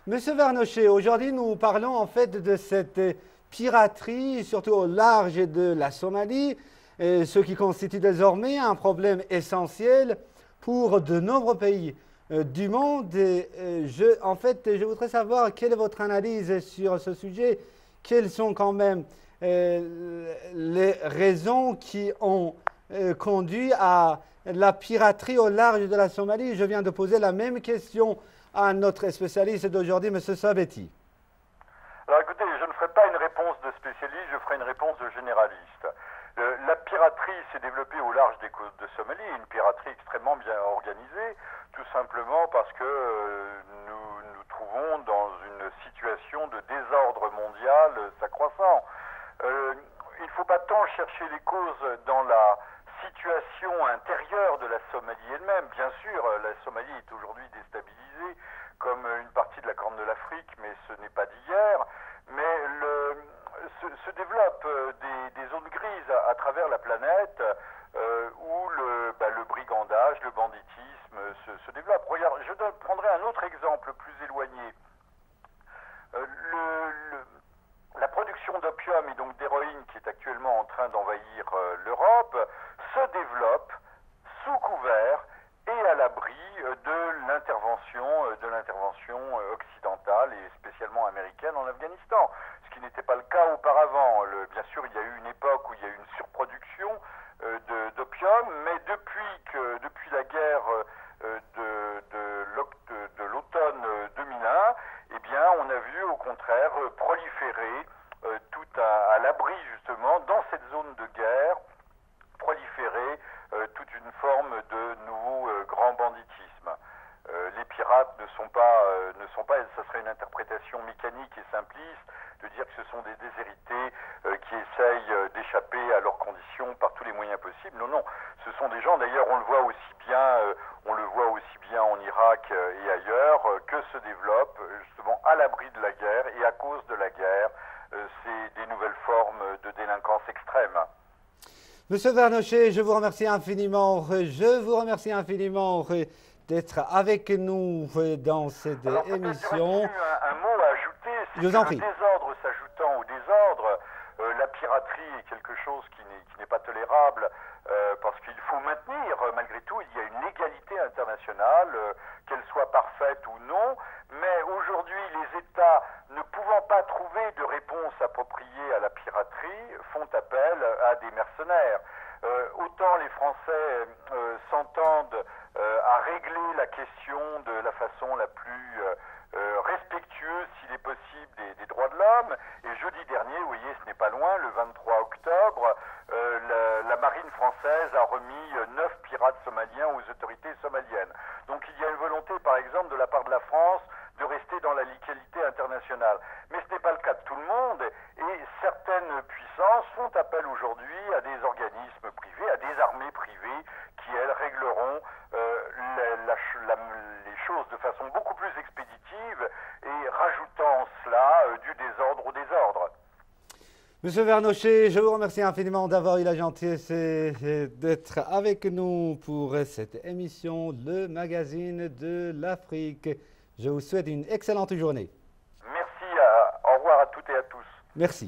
Monsieur Vernochet, aujourd'hui nous parlons en fait de cette piraterie, surtout au large de la Somalie, ce qui constitue désormais un problème essentiel pour de nombreux pays du monde. Je voudrais savoir quelle est votre analyse sur ce sujet, quelles sont quand même les raisons qui ont conduit à la piraterie au large de la Somalie. Je viens de poser la même question à notre spécialiste d'aujourd'hui, M. Sabetti. Alors écoutez, je ne ferai pas une réponse de spécialiste, je ferai une réponse de généraliste. La piraterie s'est développée au large des côtes de Somalie, une piraterie extrêmement bien organisée, tout simplement parce que nous nous trouvons dans une situation de désordre mondial s'accroissant. Il ne faut pas tant chercher les causes dans la situation intérieure de la Somalie elle-même. Bien sûr, la Somalie est aujourd'hui déstabilisée comme une partie de la Corne de l'Afrique, mais ce n'est pas d'hier. Mais se développent des zones grises à travers la planète où le brigandage, le banditisme se développe. Regarde, je prendrai un autre exemple plus éloigné. La production d'opium et donc d'héroïne qui est actuellement en train d'envahir l'Europe se développe sous couvert et à l'abri de l'intervention occidentale et spécialement américaine en Afghanistan, ce qui n'était pas le cas auparavant. Bien sûr, il y a eu une époque où il y a eu une surproduction d'opium, mais depuis la guerre de l'automne 2001, eh bien, on a vu au contraire proliférer tout à l'abri justement dans cette zone de guerre, proliférer toute une forme de nouveau grand banditisme. Les pirates ne sont pas, ça serait une interprétation mécanique et simpliste de dire que ce sont des déshérités qui essayent d'échapper à leurs conditions par tous les moyens possibles. Non, non, ce sont des gens, d'ailleurs on le voit aussi bien en Irak et ailleurs, que se développent justement à l'abri de la guerre et à cause de la guerre, c'est des nouvelles formes de délinquance extrême. Monsieur Vernochet, je vous remercie infiniment. D'être avec nous dans cette émission. Un mot à ajouter, c'est que le désordre s'ajoutant au désordre, la piraterie est quelque chose qui n'est pas tolérable parce qu'il faut maintenir, malgré tout, il y a une légalité internationale, qu'elle soit parfaite ou non, mais aujourd'hui les États ne pouvant pas trouver de réponse appropriée à la piraterie font appel à des mercenaires. Autant les Français s'entendent à régler la question de la façon la plus respectueuse, s'il est possible, des droits de l'homme. Et jeudi dernier, vous voyez, ce n'est pas loin, le 23 octobre, la marine française a remis 9 pirates somaliens aux autorités somaliennes. Donc il y a une volonté, par exemple, de la part de la France de rester dans la légalité internationale. Mais ce n'est pas le cas de tout le monde et certaines puissances font appel aujourd'hui à des organismes privés, à des armées privées qui, elles, régleront les choses de façon beaucoup plus expéditive et rajoutant cela du désordre au désordre. Monsieur Vernochet, je vous remercie infiniment d'avoir eu la gentillesse d'être avec nous pour cette émission, le magazine de l'Afrique. Je vous souhaite une excellente journée. Merci, au revoir à toutes et à tous. Merci.